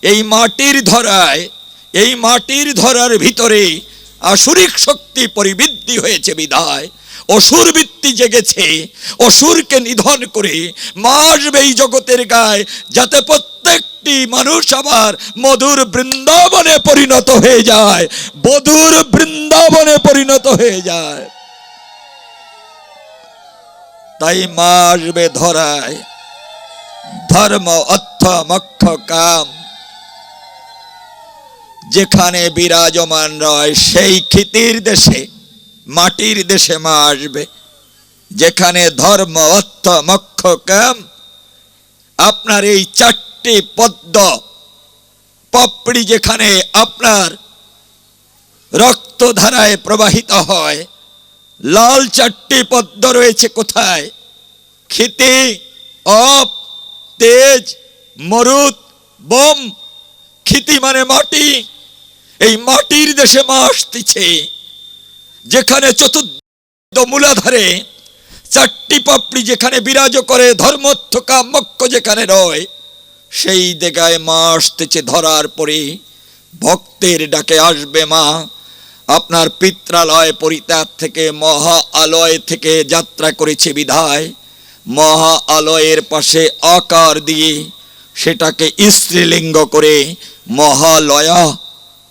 [SPEAKER 1] এই মাটির ধরায়, এই মাটির ধরার ভিতরে আসুরিক শক্তি পরিবৃদ্ধি হয়েছে বিধায় অসুর বৃত্তি জেগেছে। অসুরকে নিধন করে মা আসবে এই জগতের গায়ে, যাতে প্রত্যেকটি মানুষ আবার মধুর বৃন্দাবনে পরিণত হয়ে যায়, বধুর বৃন্দাবনে পরিণত হয়ে যায়। তাই মা আসবে ধরায়। ধর্ম অর্থ মোক্ষ কাম যেখানে বিরাজমান রয়, সেই ক্ষিতির দেশে, মাটির দেশে মা আসবে। যেখানে ধর্ম অর্থ মোক্ষ কাম, আপনার এই 4টি পদ্ম পাপড়ি যেখানে আপনার রক্তধারায় প্রবাহিত হয়, লাল 4টি পদ্ম রয়েছে। কোথায়? ক্ষিতি, অপ, তেজ, মরুদ, বম। ক্ষিতি মানে মাটি। এই মাটির দেশে মা আসতেছে, যেখানে চতুর্থ মূলাধারে 4টি পাপড়ি যেখানে বিরাজ করে, ধর্মর্থ কাম মোক্ষ যেখানে রয়, সেই জায়গায় মা আসতেছে ধরার পরে। ভক্তের ডাকে আসবে মা। আপনার পিত্রালয় পরিত্যাগ থেকে মহা আলয় থেকে যাত্রা করেছে বিধায় মহা আলয়ের পাশে আকার দিয়ে সেটাকে স্ত্রীলিঙ্গ করে মহালয়া,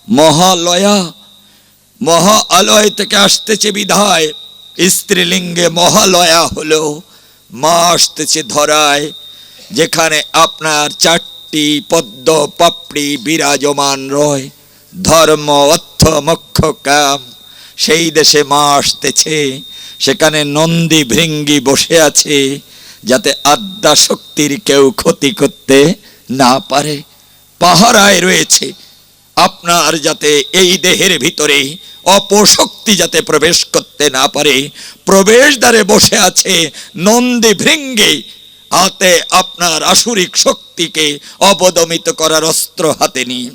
[SPEAKER 1] মহালয়া, মহা আলয় থেকে আসতেছে বিধায় স্ত্রীলিঙ্গে মহালয়া হলো। মা আসতেছে ধরায়, যেখানে আপনার 4টি পদ্ম পাপড়ি বিরাজমান রয়, ধর্ম অর্থ মোক্ষ কাম। সেই দেশে মা আসতেছে, সেখানে নন্দী ভৃঙ্গি বসে আছে, যাতে আদ্যা শক্তির কেউ ক্ষতি করতে না পারে। পাহারায় রয়েছে আপনার, যাতে এই দেহের ভিতরে অপশক্তি যাতে প্রবেশ করতে না পারে। প্রবেশদ্বারে বসে আছে নন্দী ভৃঙ্গে, হাতে আপনার আসুরিক শক্তিকে অবদমিত করার অস্ত্র হাতে নিয়ে।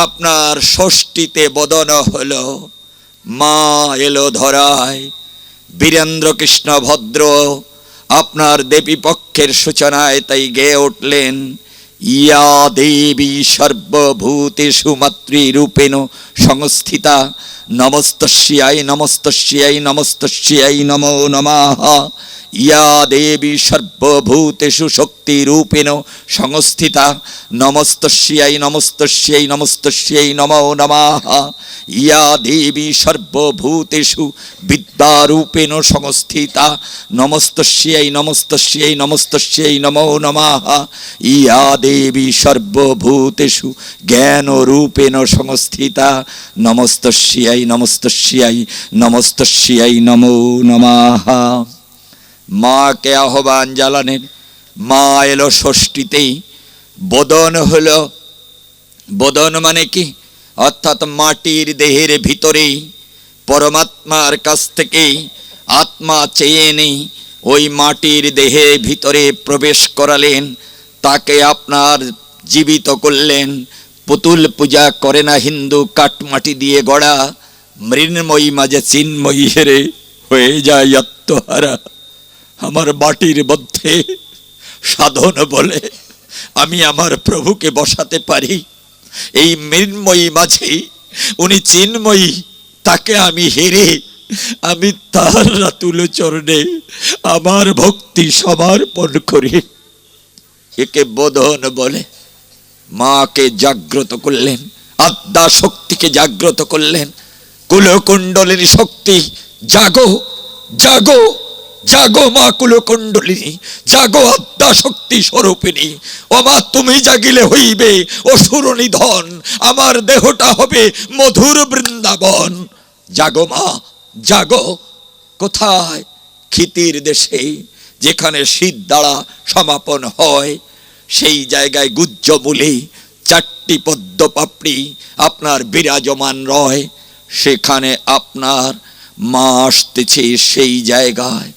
[SPEAKER 1] আপনার ষষ্ঠীতে বদন হলো, মা এলো ধরায়। বীরেন্দ্র কৃষ্ণ ভদ্র আপনার দেবী পক্ষের সূচনায় তাই গেয়ে উঠলেন, ইয়া দেবী সর্বভূতেষু মাতৃরূপেণ সংস্থিতা, নমস্তস্যাই নমস্তস্যাই নমস্তস্যাই নমো নমঃ। ইয়া দেবী সর্বভূতেষু শক্তিরূপেণ সংস্থিতা, নমস্তস্যাই নমস্তস্যাই নমস্তস্যাই নমো নমঃ। ইয়া দেবী সর্বভূতেষু বিদ্যারূপেণ সংস্থিতা, নমস্তস্যাই নমস্তস্যাই নমস্তস্যাই নমো নমঃ। ইয়া দেবী সর্বভূতেষু জ্ঞানরূপেণ সংস্থিতা, নমস্তস্যাই নমস্তস্যাই নমস্তস্যাই নমো নমঃ। মাকে আহ্বান জ্বালানেন। মা এলো ষষ্ঠীতেই, বদন হলো। বদন মানে কি? অর্থাৎ মাটির দেহের ভিতরেই পরমাত্মার কাছ থেকে আত্মা চেয়ে নেই, ওই মাটির দেহের ভিতরে প্রবেশ করালেন, তাকে আপনার জীবিত করলেন। পুতুল পূজা করে না হিন্দু, কাঠমাটি দিয়ে গড়া। মৃন্ময়ী মাঝে চিন্ময়ী হেরে হয়ে যায় আত্মহারা। আমার মাটির মধ্যে সাধন বলে আমি আমার প্রভুকে বসাতে পারি। এই মৃন্ময়ী মাঝে উনি চিন্ময়ী, তাকে আমি হেরে আমি তার রাতুল চরণে আমার ভক্তি সমর্পণ করি। একে বোধন বলে। মাকে জাগ্রত করলেন, আদ্যা শক্তিকে জাগ্রত করলেন। কুলকুণ্ডলিনী শক্তি জাগো, জাগো, জাগো মা কুলকুণ্ডলিনী, জাগো আদ্যা শক্তি স্বরূপিণী। ও মা, তুমি জাগিলে হইবে অসুর নিধন, আমার দেহটা হবে মধুর বৃন্দাবন। জাগো মা, জাগো। কোথায়? ক্ষিতির দেশে, যেখানে শীত দ্বারা সমাপন হয়, সেই জায়গায় গুজ্জমূলে চারটি পদ্ম পাপড়ি আপনার বিরাজমান রয়। সেখানে আপনার মা আসতেছে। সেই জায়গায়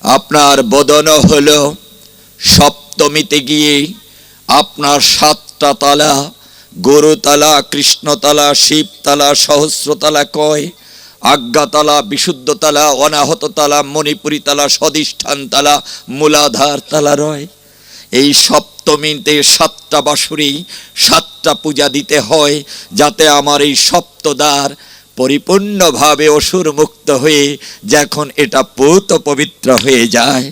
[SPEAKER 1] আপনার বদন হলো সপ্তমীতে গিয়ে আপনার সাতটা তালা, গরুতলা, কৃষ্ণতলা, শিবতলা, সহস্রতলা কয়, আজ্ঞাতলা, বিশুদ্ধতলা, অনাহততলা, মণিপুরীতলা, স্বধিষ্ঠানতলা, মূলাধার তলা রয়। এই সপ্তমীতে সাতটা বাঁশুরি, সাতটা পূজা দিতে হয়, যাতে আমার এই সপ্তদ্বার পরিপূর্ণভাবে অসুর মুক্ত হয়ে যখন এটা পূত পবিত্র হয়ে যায়।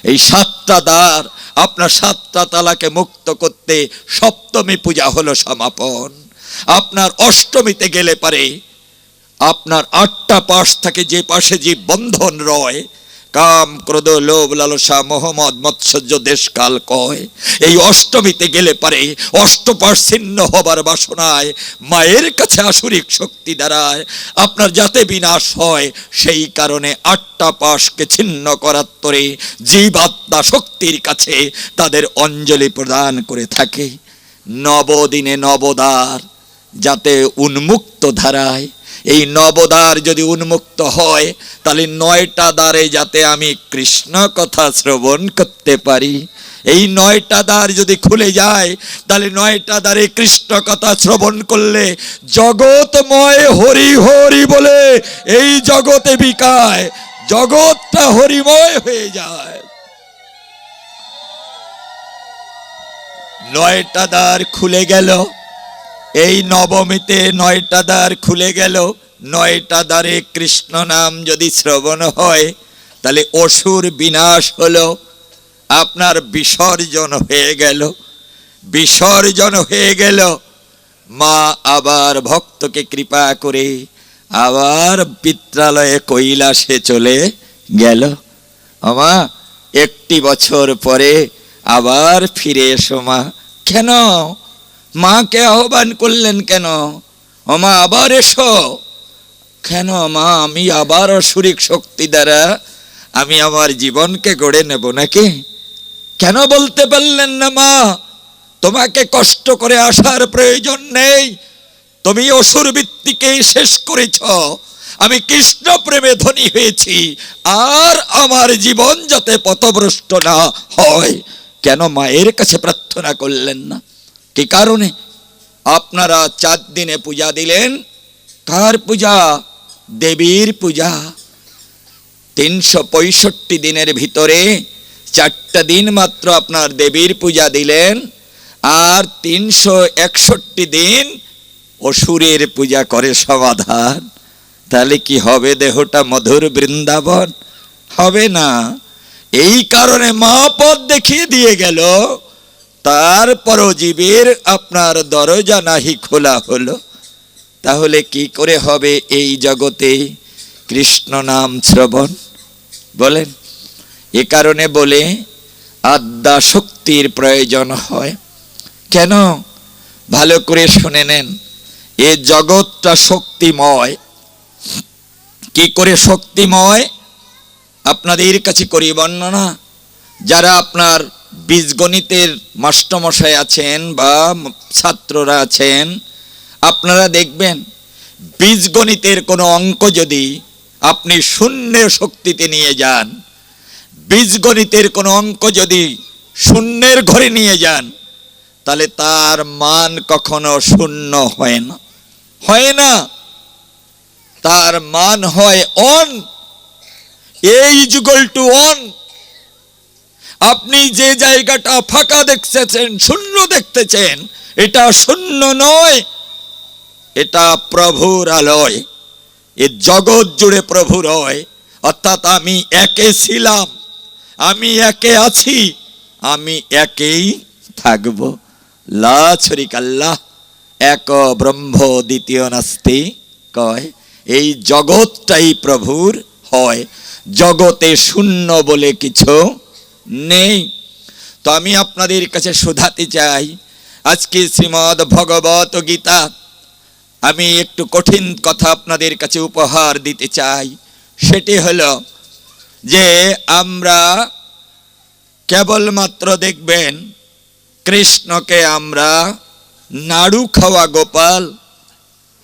[SPEAKER 1] এই সাতটা দ্বার আপনার সাতটা তালাকে মুক্ত করতে সপ্তমী পূজা হলো সমাপন। আপনার অষ্টমীতে গেলে পারে আপনার আটটা পাশ থাকে, যে পাশে যে বন্ধন রয়, কাম, ক্রোধ, লোভ, লালসা, মোহ, মদ, মৎসর্য, দেশকাল কয়। এই অষ্টমীতে গেলে পারে অষ্টপাশ ছিন্ন হবার বাসনায় মায়ের কাছে আসুরিক শক্তি দ্বারায় আপনার যাতে বিনাশ হয়, সেই কারণে আটটা পাশকে ছিন্ন করার তরে জীবাত্মা শক্তির কাছে তাদের অঞ্জলি প্রদান করে থাকে। নবদিনে নবদ্বার যাতে উন্মুক্ত ধারায়, এই নবদ্বার যদি উন্মুক্ত হয়, তাহলে 9টা দ্বারে যাতে আমি কৃষ্ণ কথা শ্রবণ করতে পারি। এই 9টা দ্বার যদি খুলে যায়, তাহলে 9টা দ্বারে কৃষ্ণ কথা শ্রবণ করলে জগৎময় হরি হরি বলে এই জগতে বিকায়, জগৎটা হরিময় হয়ে যায়। 9টা দ্বার খুলে গেল। এই নবমীতে 9টা দ্বার খুলে গেল। 9টা দ্বারে কৃষ্ণ নাম যদি শ্রবণ হয়, তাহলে অসুর বিনাশ হলো, আপনার বিসর্জন হয়ে গেল। বিসর্জন হয়ে গেল। মা আবার ভক্তকে কৃপা করে আবার পিত্রালয়ে কৈলাসে চলে গেল। আমা, 1 বছর পরে আবার ফিরে এসো মা। কেন? মাকে আহ্বান করলেন কেন? ও মা, আবার এসো। কেন মা? আমি আবার অসুরিক শক্তি দ্বারা আমি আমার জীবনকে গড়ে নেব নাকি? কেন বলতে পারলেন না মা, তোমাকে কষ্ট করে আসার প্রয়োজন নেই, তুমি অসুর বৃত্তিকেই শেষ করেছ, আমি কৃষ্ণ প্রেমে ধনী হয়েছি, আর আমার জীবন যাতে পথভ্রষ্ট না হয়। কেন মায়ের কাছে প্রার্থনা করলেন না? কি কারণে? আপনারা 4 দিনে পূজা দিলেন। কার পূজা? দেবীর পূজা। 365 দিনের ভিতরে 4টা দিন মাত্র আপনার দেবীর পূজা দিলেন, আর 361 দিন অসুরের পূজা করে সমাধান। তাহলে কি হবে? দেহটা মধুর বৃন্দাবন হবে না। এই কারণে মা পথ দেখিয়ে দিয়ে গেল, তারপরও জীবের আপনার দরজা নাহি খোলা হলো। তাহলে কি করে হবে এই জগতে কৃষ্ণ নাম শ্রবণ? বলেন। এ কারণে বলে আদ্যা শক্তির প্রয়োজন হয়। কেন? ভালো করে শুনে নেন। এ জগৎটা শক্তিময়। কি করে শক্তিময়? আপনাদের কাছে করি বর্ণনা। যারা আপনার বীজগণিতের মাস্টারমশাই আছেন বা ছাত্ররা আছেন, আপনারা দেখবেন বীজগণিতের কোনো অঙ্ক যদি আপনি শূন্যের শক্তিতে নিয়ে যান, বীজগণিতের কোনো অঙ্ক যদি শূন্যের ঘরে নিয়ে যান, তাহলে তার মান কখনো শূন্য হয় না, হয় না। তার মান হয় অন। এই ইকুয়াল টু অন। আপনি যে জায়গাটা ফাঁকা দেখতেছেন, শূন্য দেখতেছেন, এটা শূন্য নয়, এটা প্রভুর আলয়। এ জগৎ জুড়ে প্রভু রয়। অর্থাৎ আমি একে ছিলাম, আমি একে আছি, আমি একেই থাকব। লা শরীকা লাহ, এক ব্রহ্ম দ্বিতীয় নাস্তি কয়। এই জগৎটাই প্রভুর হয়। জগতে শূন্য বলে কিছু নেই। তো আমি আপনাদের কাছে শোধাতে চাই, আজকে শ্রীমদ্ ভগবত গীতা, আমি একটু কঠিন কথা আপনাদের কাছে উপহার দিতে চাই। সেটি হলো যে আমরা কেবলমাত্র দেখবেন কৃষ্ণকে আমরা নাড়ু খাওয়া গোপাল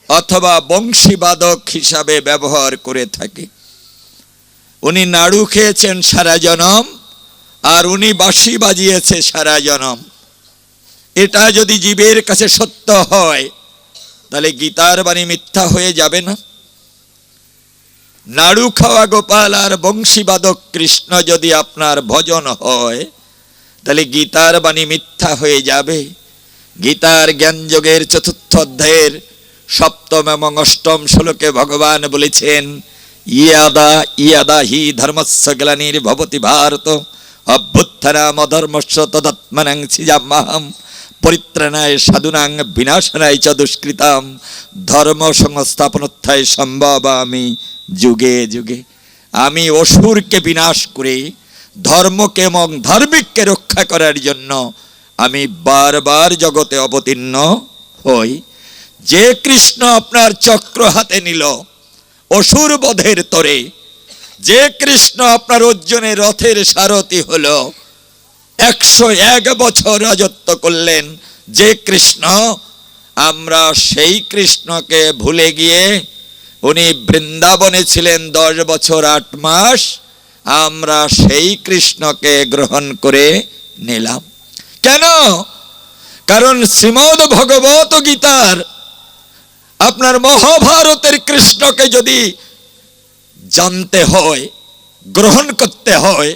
[SPEAKER 1] অথবা বংশীবাদক হিসাবে ব্যবহার করে থাকি। উনি নাড়ু খেয়েছেন সারা জনম, আর উনি বাঁশি বাজিয়েছে সারা জনম। এটা যদি জীবের কাছে সত্য হয়, তাহলে গীতার বাণী মিথ্যা হয়ে যাবে না? নাড়ু খাওয়া গোপাল আর বংশীবাদক কৃষ্ণ যদি আপনার ভজন হয়, তাহলে গীতার বাণী মিথ্যা হয়ে যাবে। গীতার জ্ঞানযোগের 4th অধ্যায়ের 7ম এবং 8ম শ্লোকে ভগবান বলেছেন, ইয়াদা ইয়াদা হি ধর্মস্য গ্লানির ভবতি ভারত অভ্যুত্থানাম অধর্মস্য তদাত্মনাং সৃজাম্যহম পরিত্রাণায় সাধুনাং বিনাশনায় চ দুষ্কৃতাম ধর্ম সংস্থাপনোত্থায় সম্ভবামি যুগে যুগে। আমি অসুরকে বিনাশ করে ধর্মকে এবং ধার্মিককে রক্ষা করার জন্য আমি বারবার জগতে অবতীর্ণ হই। যে কৃষ্ণ আপনার চক্র হাতে নিল অসুর বধের তরে, যে কৃষ্ণ আপনার অর্জুনের রথের সারথি হলো, 101 বছর রাজত্ব করলেন যে কৃষ্ণ, আমরা সেই কৃষ্ণকে ভুলে গিয়ে, উনি বৃন্দাবনে ছিলেন 10 বছর 8 মাস, আমরা সেই কৃষ্ণকে গ্রহণ করে নিলাম। কেন? কারণ শ্রীমদ্ ভগবত গীতার আপনার মহাভারতের কৃষ্ণকে যদি জানতে হয়, গ্রহণ করতে হয়,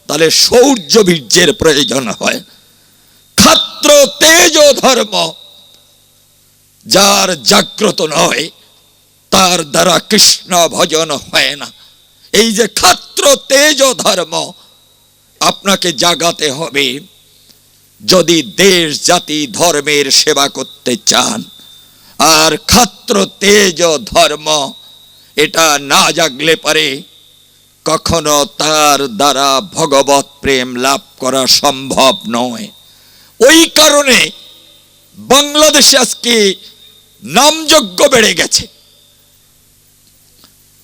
[SPEAKER 1] তাহলে শৌর্য বীর্যের প্রয়োজন হয়। ক্ষাত্র তেজ ধর্ম যার জাগ্রত নয়, তার দ্বারা কৃষ্ণ ভজন হয় না। এই যে ক্ষাত্র তেজ ধর্ম আপনাকে জাগাতে হবে যদি দেশ জাতি ধর্মের সেবা করতে চান। আর ক্ষাত্র তেজ ধর্ম এটা না জাগলে পারে কখনো তার দ্বারা ভগবত প্রেম লাভ করা সম্ভব নয়। ওই কারণে বাংলাদেশে আজকে নামযজ্ঞ বেড়ে গেছে।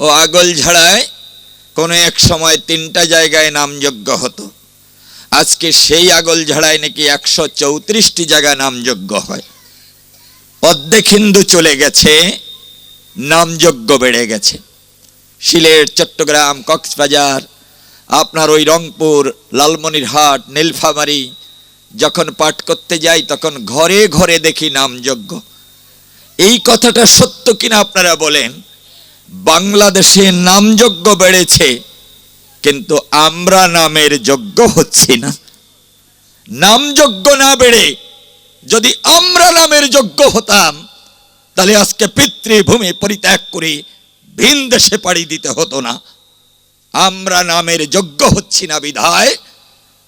[SPEAKER 1] ও আগলঝাড়ায় কোনো এক সময় 3টা জায়গায় নামযজ্ঞ হতো। আজকে সেই আগলঝাড়ায় নাকি 134টি জায়গায় নামযজ্ঞ হয়। অর্ধেক হিন্দু চলে গেছে, নামযজ্ঞ বেড়ে গেছে। সিলেট, চট্টগ্রাম, কক্সবাজার, আপনার ওই রংপুর, লালমনিরহাট, নীলফামারী যখন পাঠ করতে যাই তখন ঘরে ঘরে দেখি নামযজ্ঞ। এই কথাটা সত্য কিনা আপনারা বলেন? বাংলাদেশে নামযজ্ঞ বেড়েছে, কিন্তু আমরা নামের যজ্ঞ হচ্ছি না। নামযজ্ঞ না বেড়ে যদি আমরা নামের যজ্ঞ হতাম, তাহলে আজকে পিতৃভূমি পরিত্যাগ করে ভিন দেশে পাড়ি দিতে হতো না। আমরা নামের যজ্ঞ হচ্ছি না বিধায়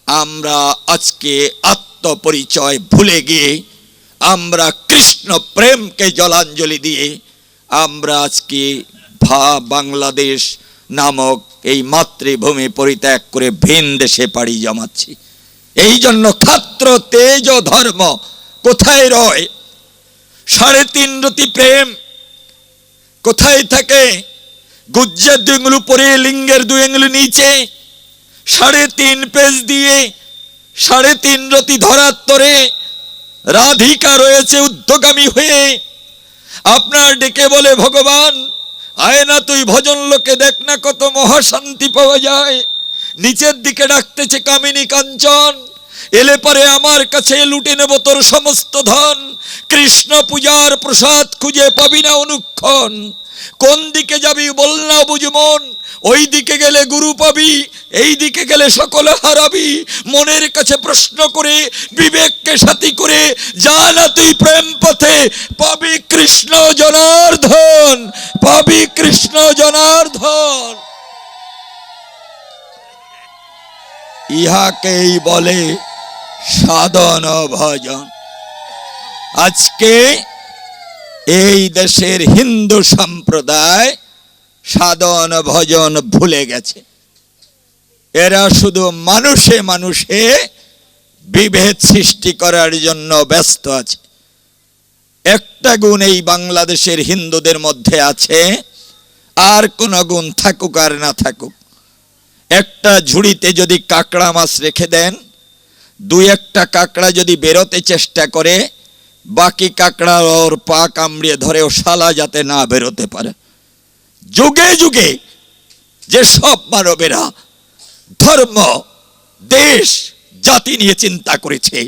[SPEAKER 1] আমরা আজকে আত্মপরিচয় ভুলে গিয়ে, আমরা কৃষ্ণ প্রেমকে জলাঞ্জলি দিয়ে আমরা আজকে বাংলাদেশ নামক এই মাতৃভূমি পরিত্যাগ করে ভিন দেশে পাড়ি জমাচ্ছি। এই জন্য ক্ষাত্র তেজ ধর্ম কোথায় রয়? 3.5 রতি প্রেম কোথায় থাকে? গুজ্জের 2 আঙ্গুল উপরে, লিঙ্গের 2 আঙ্গুল নিচে, 3.5 পেজ দিয়ে 3.5 রতি ধরার তরে রাধিকা রয়েছে উদ্ধগামী হয়ে। আপনার ডেকে বলে, ভগবান আয় না তুই ভজন লোকে দেখ না কত মহাশান্তি পাওয়া যায়। নিচের দিকে ডাকতেছে কামিনী কাঞ্চন, এলে পরে আমার কাছে লুটে নেব তোর সমস্ত ধন। কৃষ্ণ পূজার প্রসাদ খুঁজে পাবি না অনুক্ষণ। কোন দিকে যাবি বল না বুঝমন, ওই দিকে গেলে গুরু পাবি, এই দিকে গেলে সকলে হারাবি। মনের কাছে প্রশ্ন করে বিবেককে সাথী করে যা না তুই প্রেম পথে, পাবি কৃষ্ণ জনার্দন, পাবি কৃষ্ণ জনার্দন। ইহাকেই বলে সাধন ভজন। আজকে এই দেশের হিন্দু সম্প্রদায় সাধন ভজন ভুলে গেছে। এরা শুধু মানুষে মানুষে বিভেদ সৃষ্টি করার জন্য ব্যস্ত আছে। একটা গুণ এই বাংলাদেশের হিন্দুদের মধ্যে আছে, আর কোন গুণ থাকুক আর না থাকুক, একটা ঝুড়িতে যদি কাঁকড়া মাছ রেখে দেন, 2-1টা কাঁকড়া যদি বেরোতে চেষ্টা করে, বাকি কাঁকড়া ওর পা কামড়িয়ে ধরে ও শালা যাতে না বেরোতে পারে। যুগে যুগে যে সব মানবেরা ধর্ম, দেশ, জাতি নিয়ে চিন্তা করেছে,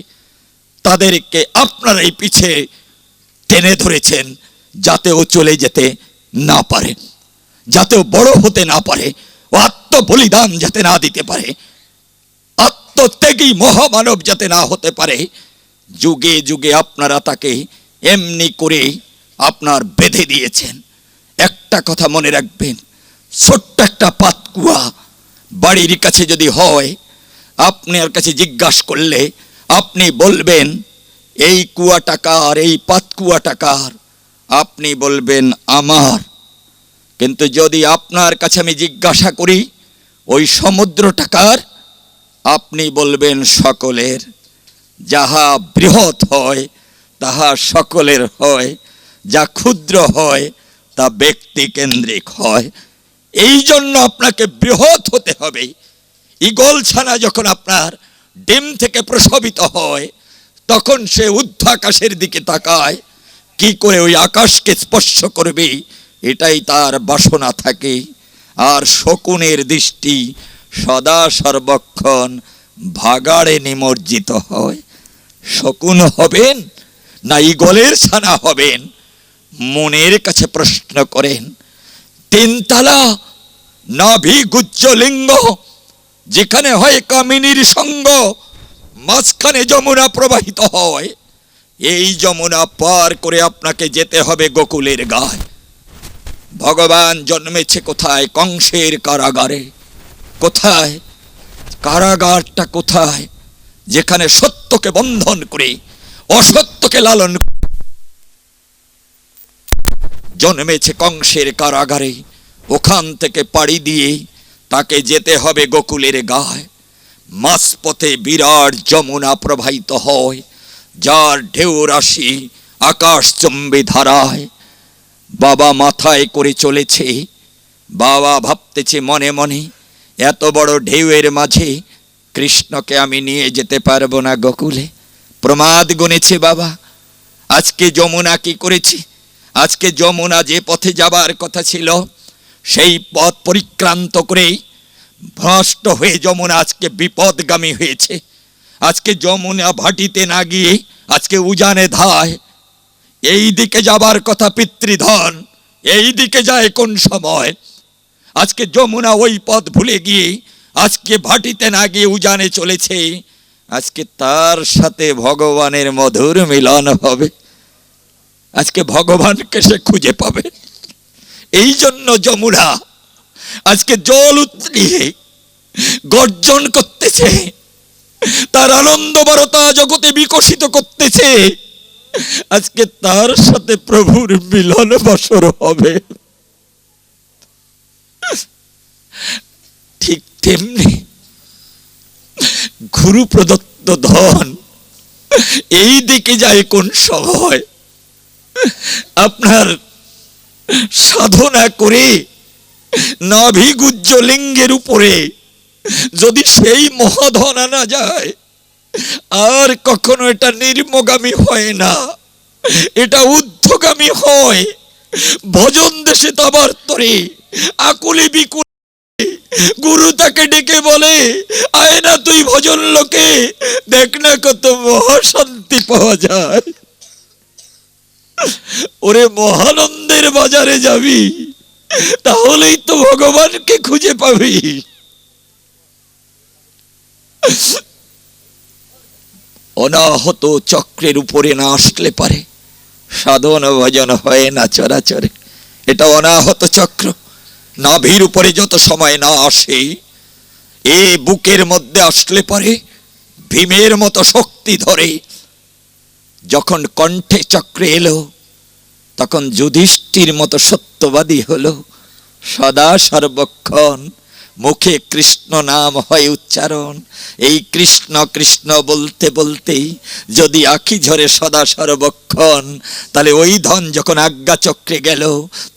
[SPEAKER 1] তাদেরকে আপনারা এই পিছে টেনে ধরেছেন যাতে ও চলে যেতে না পারে, যাতে ও বড় হতে না পারে, ও আত্মবলিদান যাতে না দিতে পারে, আত্মত্যাগী মহামানব যাতে না হতে পারে। যুগে যুগে আপনারা তাকে এমনি করে আপনার বেঁধে দিয়েছেন। একটা কথা মনে রাখবেন, ছোট্ট একটা পাতকুয়া বাড়ির কাছে যদি হয়, আপনার কাছে জিজ্ঞাসা করলে আপনি বলবেন এই কুয়াটা কার, এই পাতকুয়াটা কার? আপনি বলবেন আমার। কিন্তু যদি আপনার কাছে আমি জিজ্ঞাসা করি ওই সমুদ্রটা কার, আপনি বলবেন সকলের। যাহা বৃহৎ হয় তাহা সকলের হয়, যা ক্ষুদ্র হয় তা ব্যক্তি কেন্দ্রিক হয়। এই জন্য আপনাকে বৃহৎ হতে হবে। ঈগল ছানা যখন আপনার ডিম থেকে প্রসবিত হয়, তখন সে ঊর্ধ্ব আকাশের দিকে তাকায়, কি করে ওই আকাশকে স্পর্শ করবে এটাই তার বাসনা থাকে। আর শকুনের দৃষ্টি সদা সর্বক্ষণ ভাগাড়ে নিমজ্জিত হয়। শকুন হবেন না ঈগলের ছানা হবেন, মনের কাছে প্রশ্ন করেন। 3 তালা নাভি গুজ্জ লিঙ্গ, যেখানে হয় কামিনীর সঙ্গ, মাঝখানে যমুনা প্রবাহিত হয়। এই যমুনা পার করে আপনাকে যেতে হবে গোকুলের গায়। ভগবান জন্মেছে কোথায়? কংসের কারাগারে। কোথায়? কারাগারটা কোথায়? যেখানে সত্যকে বন্ধন করে অসত্যকে লালন। জন্মেছে কংসের কারাগারে, ওখান থেকে পাড়ি দিয়ে তাকে যেতে হবে গোকুলের গায়। মাঝপথে বিরাট যমুনা প্রবাহিত হয়, যার ঢেউ রাশি আকাশচুম্বী ধারায়। বাবা মাথায় করে চলেছে, বাবা ভাবতেছে মনে মনে, এত বড় ঢেউয়ের মাঝে কৃষ্ণকে আমি নিয়ে যেতে পারবো না গোকুলে। প্রমাদ গুনেছে বাবা। আজকে যমুনা কি করেছে? আজকে যমুনা যে পথে যাবার কথা ছিল, সেই পথ পরিক্রান্ত করে ভ্রষ্ট হয়ে যমুনা আজকে বিপদগামী হয়েছে। আজকে যমুনা ভাটিতে না গিয়ে আজকে উজানে ধায়। এই দিকে যাবার কথা পিতৃধন, এই দিকে যায় কোন সময়? আজকে যমুনা ওই পথ ভুলে গিয়ে আজকে ভাটিতে না গিয়ে উজানে চলেছে। আজকে তার সাথে ভগবানের মধুর মিলন হবে। আজকে ভগবানকে সে খুঁজে পাবে। এই জন্য যমুনা আজকে জল উতলিয়ে গর্জন করতেছে, তার আনন্দ বারতা জগতে বিকশিত করতেছে। আজকে তার সাথে প্রভুর মিলন বসর হবে। ঠিক তেমনি গুরু প্রদত্ত ধন এই দিকে যায় কোন সময়? আপনার সাধনা করে নাভিগুজ্জ লিঙ্গের উপরে যদি সেই মহাধন আনা যায়, আর কখনো এটা নির্মগামী হয় না, এটা ঊর্ধ্বগামী হয়। ভজন দেশে তাবার তরে আকুলি বিকুল গুরু তাকে ডেকে বলে, আয় না তুই ভজন লোকে, দেখ না কত মহাশান্তি পাওয়া যায়। ওরে মহানন্দের বাজারে যাবি, তাহলেই তো ভগবানকে খুঁজে পাবি। অনাহত চক্রের উপরে না আসলে পারে সাধন ভজন হয় না চরাচরে। এটা অনাহত চক্র। নাভির উপরে যত সময় না আসে, এ বুকের মধ্যে আসলে পরে ভীমের মতো শক্তি ধরে। যখন কণ্ঠে চক্রে এলো, তখন যুধিষ্ঠির মতো সত্যবাদী হলো। সদা সর্বক্ষণ মুখে কৃষ্ণ নাম হয় উচ্চারণ। এই কৃষ্ণ কৃষ্ণ বলতে বলতেই যদি আখি ঝরে সদা সর্বক্ষণ, তাহলে ওই ধন যখন আজ্ঞা চক্রে গেল,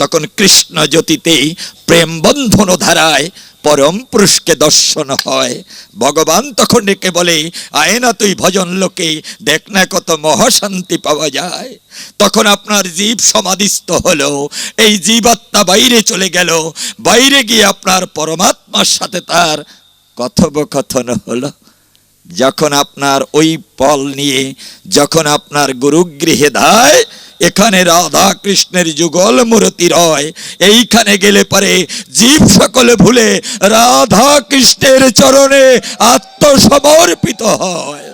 [SPEAKER 1] তখন কৃষ্ণ জ্যোতিতেই প্রেম বন্ধন ধারায় পরম পুরুষকে দর্শন হয়। ভগবান তখন ডেকে বলে, আয় না তুই ভজন লোকে, দেখ না কত মহাশান্তি পাওয়া যায়। তখন আপনার জীব সমাধিস্থ হলো, এই জীবাত্মা বাইরে চলে গেল। বাইরে গিয়ে আপনার পরমাত্মার সাথে তার কথোপকথন হলো। যখন আপনার ওই পল নিয়ে যখন আপনার গুরুগৃহে ধায়, এখানে রাধা কৃষ্ণের যুগল মূরতি রয়। এইখানে গেলে পারে জীব সকলে ভুলে রাধা কৃষ্ণের চরণে আত্মসমর্পিত হয়।